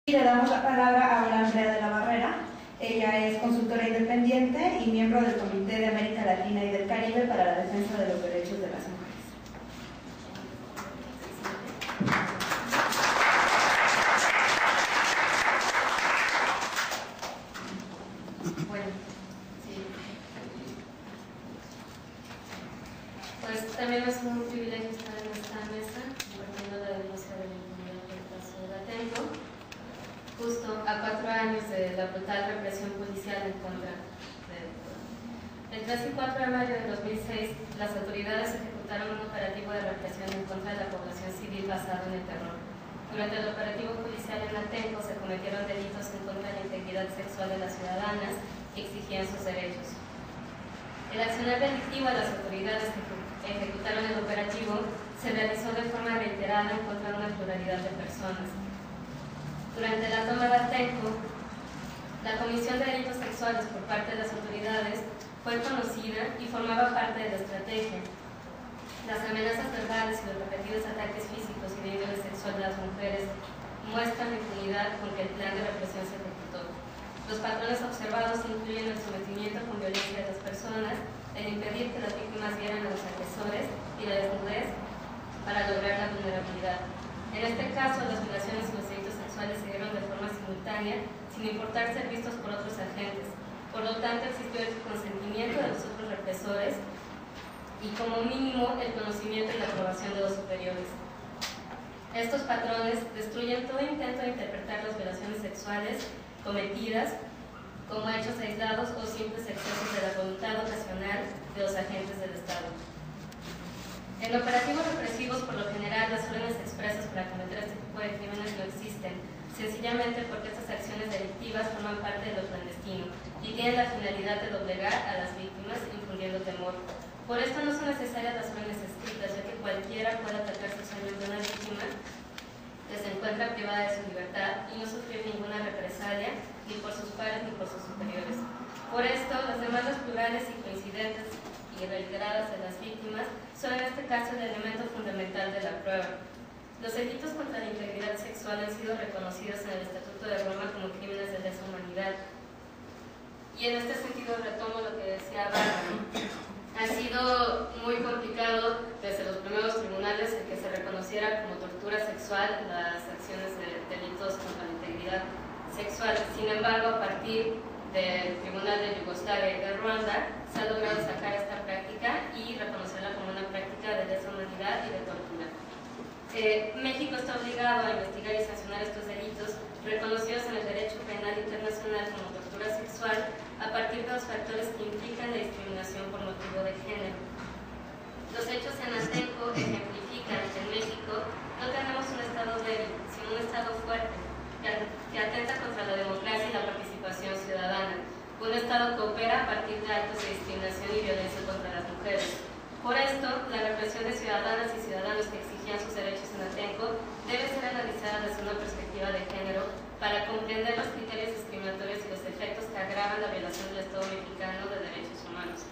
Y le damos la palabra a Hola Andrea de la Barrera. Ella es consultora independiente y miembro del Comité de América Latina y del Caribe para la defensa de los derechos de las mujeres. Bueno, sí. Pues también es un privilegio estar en esta mesa compartiendo la denuncia de la impunidad por el caso de Atenco, justo a 4 años de la brutal represión policial en contra de... El 3 y 4 de mayo de 2006, las autoridades ejecutaron un operativo de represión en contra de la población civil basado en el terror. Durante el operativo policial en Atenco se cometieron delitos en contra de la integridad sexual de las ciudadanas que exigían sus derechos. El accionar delictivo de las autoridades que ejecutaron el operativo se realizó de forma reiterada en contra de una pluralidad de personas. Durante la toma de Atenco, la Comisión de Delitos Sexuales por parte de las autoridades fue conocida y formaba parte de la estrategia. Las amenazas verbales y los repetidos ataques físicos y de índole sexual de las mujeres muestran la impunidad con que el plan de represión se ejecutó. Los patrones observados incluyen el sometimiento con violencia de las personas, el impedir que las víctimas vieran a los agresores y la desnudez para lograr la vulnerabilidad. En este caso, las violaciones y los delitos sexuales se dieron de forma simultánea, sin importar ser vistos por otros agentes. Por lo tanto, existió el consentimiento de los otros represores y, como mínimo, el conocimiento y la aprobación de los superiores. Estos patrones destruyen todo intento de interpretar las violaciones sexuales cometidas como hechos aislados o simples excesos de la voluntad ocasional de los agentes del Estado. En operativos represivos, por lo general, las órdenes expresas para cometer este tipo de crímenes no existen, sencillamente porque estas acciones delictivas forman parte de lo clandestino y tienen la finalidad de doblegar a las víctimas, infundiendo temor. Por esto no son necesarias las órdenes escritas, ya que cualquiera puede atacar sexualmente a una víctima que se encuentra privada de su libertad y no sufrir ninguna represalia, ni por sus pares ni por sus superiores. Por esto, las demandas plurales y coincidentes y reiteradas de las víctimas son en este caso el elemento fundamental de la prueba. Los delitos contra la integridad sexual han sido reconocidos en el Estatuto de Roma como crímenes de lesa humanidad. Y en este sentido retomo lo que decía Bárbara. Ha sido muy complicado desde los primeros tribunales el que se reconociera como tortura sexual las acciones de delitos contra la integridad sexual. Sin embargo, a partir del Tribunal de Yugoslavia y de Ruanda, se ha logrado sacar esta práctica y reconocerla como una práctica de lesa humanidad y de tortura. México está obligado a investigar y sancionar estos delitos reconocidos en el derecho penal internacional como tortura sexual a partir de los factores que implican la discriminación por motivo de género. Los hechos en Atenco ejemplifican que en México no tenemos un Estado débil, sino un Estado fuerte, que atenta contra la democracia y la participación ciudadana. Un Estado que opera a partir de actos de discriminación y violencia contra las mujeres. Por esto, la represión de ciudadanas y ciudadanos que exigían sus derechos en Atenco debe ser analizada desde una perspectiva de género para comprender los criterios discriminatorios y los efectos que agravan la violación del Estado mexicano de derechos humanos.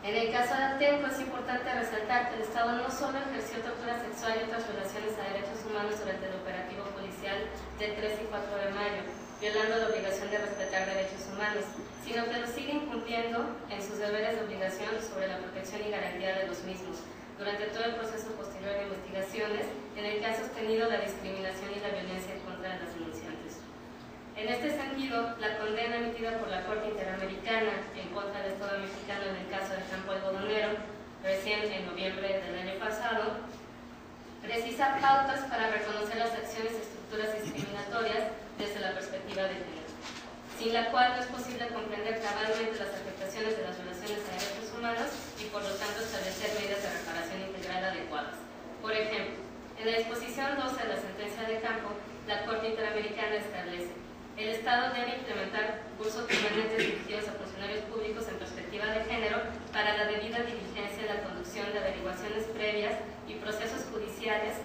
En el caso de Atenco es importante resaltar que el Estado no solo ejerció tortura sexual y otras violaciones a derechos humanos durante el operativo policial del 3 y 4 de mayo, violando la obligación de respetar derechos humanos, sino que lo sigue incumpliendo en sus deberes de obligación sobre la protección y garantía de los mismos, durante todo el proceso posterior de investigaciones, en el que ha sostenido la discriminación y la violencia en contra de las denunciantes. En este sentido, la condena emitida por la Corte Interamericana en contra del Estado mexicano en el caso del campo algodonero, recién en noviembre del año pasado, precisa pautas para reconocer las acciones y estructuras discriminatorias desde la perspectiva de género, sin la cual no es posible comprender cabalmente las afectaciones de las violaciones a derechos humanos y por lo tanto establecer medidas de reparación integral adecuadas. Por ejemplo, en la disposición 12 de la sentencia de campo, la Corte Interamericana establece: el Estado debe implementar cursos permanentes dirigidos a funcionarios públicos en perspectiva de género para la debida diligencia en la conducción de averiguaciones previas y procesos judiciales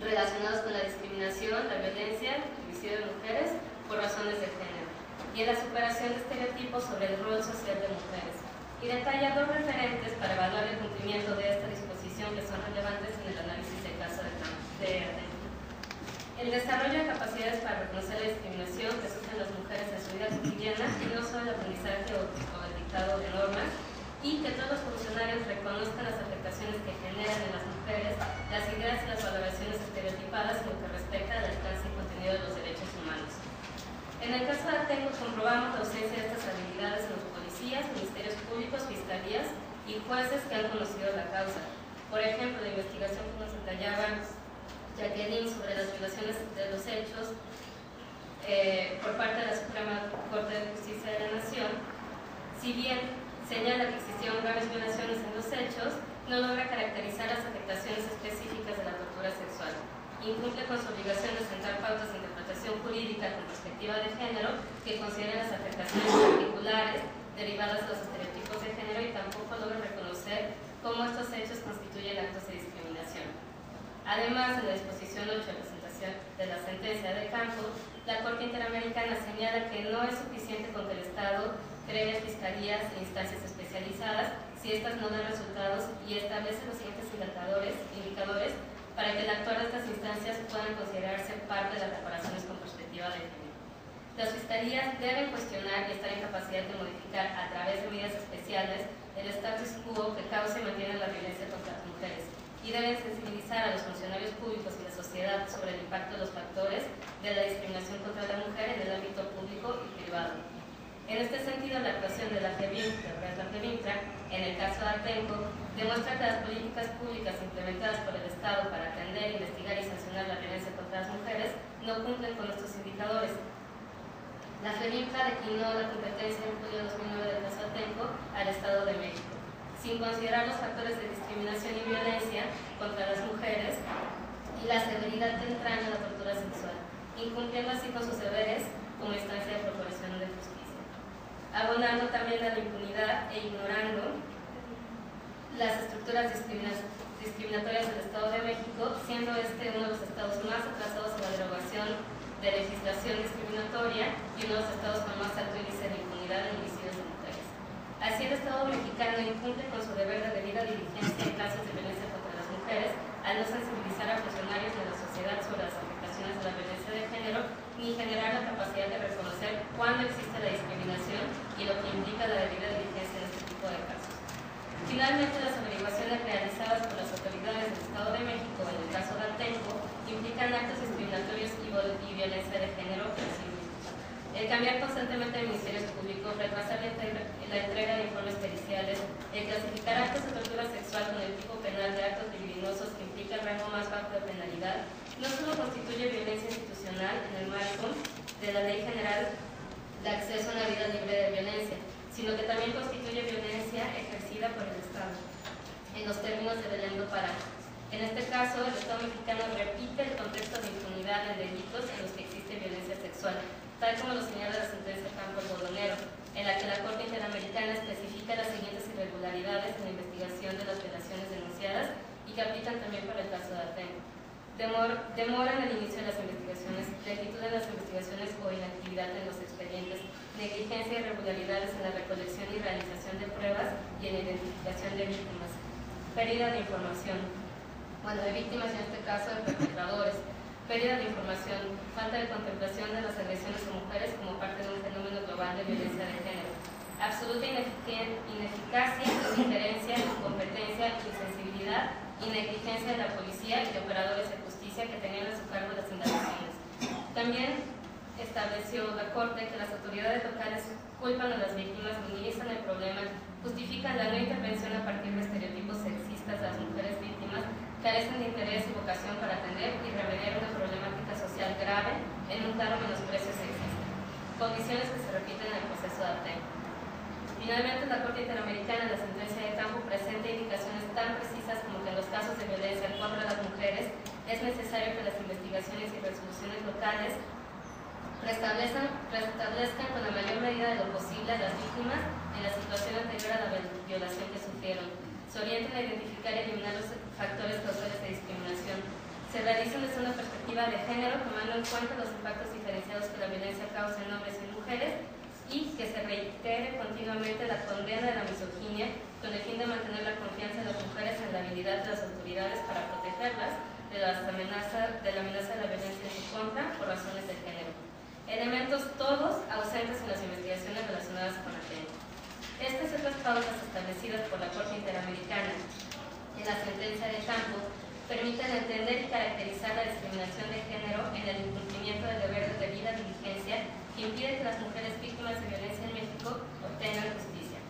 relacionados con la discriminación, la violencia, el homicidio de mujeres por razones de género y en la superación de estereotipos sobre el rol social de mujeres. Y detalla 2 referentes para evaluar el cumplimiento de esta disposición que son relevantes en el análisis del caso de Atenco. El desarrollo de capacidades para reconocer la discriminación que sufren las mujeres en su vida cotidiana y no solo el aprendizaje o el dictado de normas, y que todos los funcionarios reconozcan las afectaciones que generan en las mujeres las ideas y las valoraciones estereotipadas en lo que respecta al alcance y contenido de los derechos humanos. En el caso de Atenco comprobamos la ausencia de estas habilidades en los policías, ministerios públicos, fiscalías y jueces que han conocido la causa. Por ejemplo, la investigación que nos detallaba Jacqueline sobre las violaciones de los hechos por parte de la Suprema Corte de Justicia de la Nación, si bien señala que existieron graves violaciones en los hechos, no logra caracterizar las afectaciones específicas de la tortura sexual. Incumple con su obligación de sentar pautas de interpretación jurídica con perspectiva de género que consideren las afectaciones particulares derivadas de los estereotipos de género y tampoco logra reconocer cómo estos hechos constituyen actos de discriminación. Además, en la disposición 8 de la sentencia de campo, la Corte Interamericana señala que no es suficiente con que el Estado cree fiscalías e instancias especializadas si estas no dan resultados y establece los siguientes indicadores para que el actuar de estas instancias puedan considerarse parte de las reparaciones con perspectiva de género. Las fiscalías deben cuestionar y estar en capacidad de modificar a través de medidas especiales el status quo que causa y mantiene la violencia contra las mujeres y deben sensibilizar a los funcionarios públicos y la sociedad sobre el impacto de los factores de la discriminación contra la mujer en el ámbito público y privado. En este sentido, la actuación de la FEBIMTRA, en el caso de Atenco, demuestra que las políticas públicas implementadas por el Estado para atender, investigar y sancionar la violencia contra las mujeres no cumplen con estos indicadores. La FEBIMTRA declinó la competencia en julio de 2009 del caso Atenco al Estado de México, sin considerar los factores de discriminación y violencia contra las mujeres y la severidad que entraña la tortura sexual, incumpliendo así con sus deberes como instancia de procuración de justicia, abonando también a la impunidad e ignorando las estructuras discriminatorias del Estado de México, siendo este uno de los estados más atrasados en la derogación de legislación discriminatoria y uno de los estados con más alto índice de impunidad en homicidios de mujeres. Así, el Estado mexicano incumple con su deber de debida diligencia en casos de violencia contra las mujeres al no sensibilizar a funcionarios de la sociedad sobre las afectaciones de la violencia de género ni generar la capacidad de reconocer cuándo existe la discriminación y lo que implica la debida diligencia en este tipo de casos. Finalmente, las averiguaciones realizadas por las autoridades del Estado de México en el caso de Atenco implican actos discriminatorios y violencia de género en sí mismos. El cambiar constantemente de ministerios públicos, retrasar la entrega de informes periciales, el clasificar actos de tortura sexual con el tipo penal de actos libidinosos que implica el rango más bajo de penalidad, no solo constituye violencia institucional en el marco de la Ley General de Acceso a una Vida Libre de Violencia, sino que también constituye violencia ejercida por el Estado, en los términos de Belén do Pará. En este caso, el Estado mexicano repite el contexto de impunidad en delitos en los que existe violencia sexual, tal como lo señala la sentencia Campos Boldonero, en la que la Corte Interamericana especifica las siguientes irregularidades en la investigación de las violaciones denunciadas y que aplican también para el caso de Atenco. Demora en el inicio de las investigaciones, lentitud en las investigaciones o inactividad en los expedientes, negligencia y irregularidades en la recolección y realización de pruebas y en la identificación de víctimas, pérdida de información, de víctimas en este caso de perpetradores, pérdida de información, falta de contemplación de las agresiones a mujeres como parte de un fenómeno global de violencia de género, absoluta ineficacia, indiferencia, incompetencia, insensibilidad y negligencia de la policía y de operadores de justicia que tenían a su cargo las indagaciones. También estableció la Corte que las autoridades locales culpan a las víctimas, minimizan el problema, justifican la no intervención a partir de estereotipos sexistas de las mujeres víctimas, carecen de interés y vocación para atender y remediar una problemática social grave en un claro menosprecio sexista, condiciones que se repiten en el proceso de Atenco. Finalmente, la Corte Interamericana en la sentencia de campo presenta indicaciones tan precisas como que en los casos de violencia contra las mujeres es necesario que las investigaciones y resoluciones locales restablezcan con la mayor medida de lo posible a las víctimas en la situación anterior a la violación que sufrieron, se orienten a identificar y eliminar los factores causales de discriminación, se realicen desde una perspectiva de género tomando en cuenta los impactos diferenciados que la violencia causa en hombres y mujeres y que se reitere continuamente la condena de la misoginia con el fin de mantener la confianza de las mujeres en la habilidad de las autoridades para protegerlas, de la amenaza de la violencia en su contra por razones de género. Elementos todos ausentes en las investigaciones relacionadas con Atenco. Estas y otras pautas establecidas por la Corte Interamericana en la sentencia de Campo permiten entender y caracterizar la discriminación de género en el incumplimiento del deber de debida diligencia que impide que las mujeres víctimas de violencia en México obtengan justicia.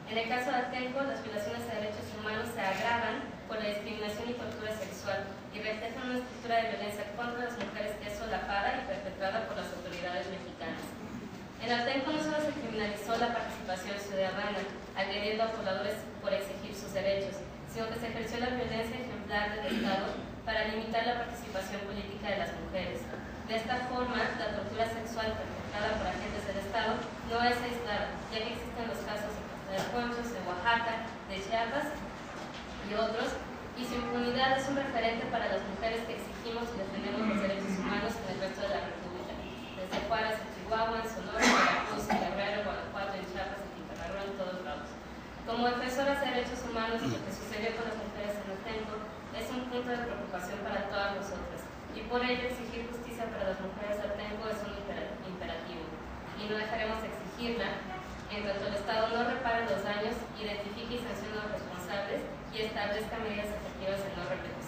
En el caso de Atenco, las violaciones a derechos humanos se agravan por la discriminación y tortura sexual y reflejan una estructura de violencia contra las mujeres que es solapada y perpetrada por las autoridades mexicanas. En Atenco no solo se criminalizó la participación ciudadana, agrediendo a pobladores por exigir sus derechos, sino que se ejerció la violencia ejemplar del Estado para limitar la participación política de las mujeres. De esta forma, la tortura sexual perpetrada por agentes del Estado no es aislada, ya que existen los casos de Costa de Conchos, de Oaxaca, de Chiapas y otros, y su impunidad es un referente para las mujeres que exigimos y defendemos los derechos humanos en el resto de la República, desde Juárez, en Chihuahua, en Sonora, en Veracruz, en Guerrero, en Guanajuato, en Chiapas, en Quintana Roo, en todos lados. Como defensoras de derechos humanos, lo que sucedió con las mujeres en Atenco es un punto de preocupación para todas nosotras, y por ello exigir justicia para las mujeres de Atenco es un imperativo, y no dejaremos de exigirla en tanto el Estado no repare los daños, identifique y sancione a los responsables y establezca medidas efectivas de no repetición.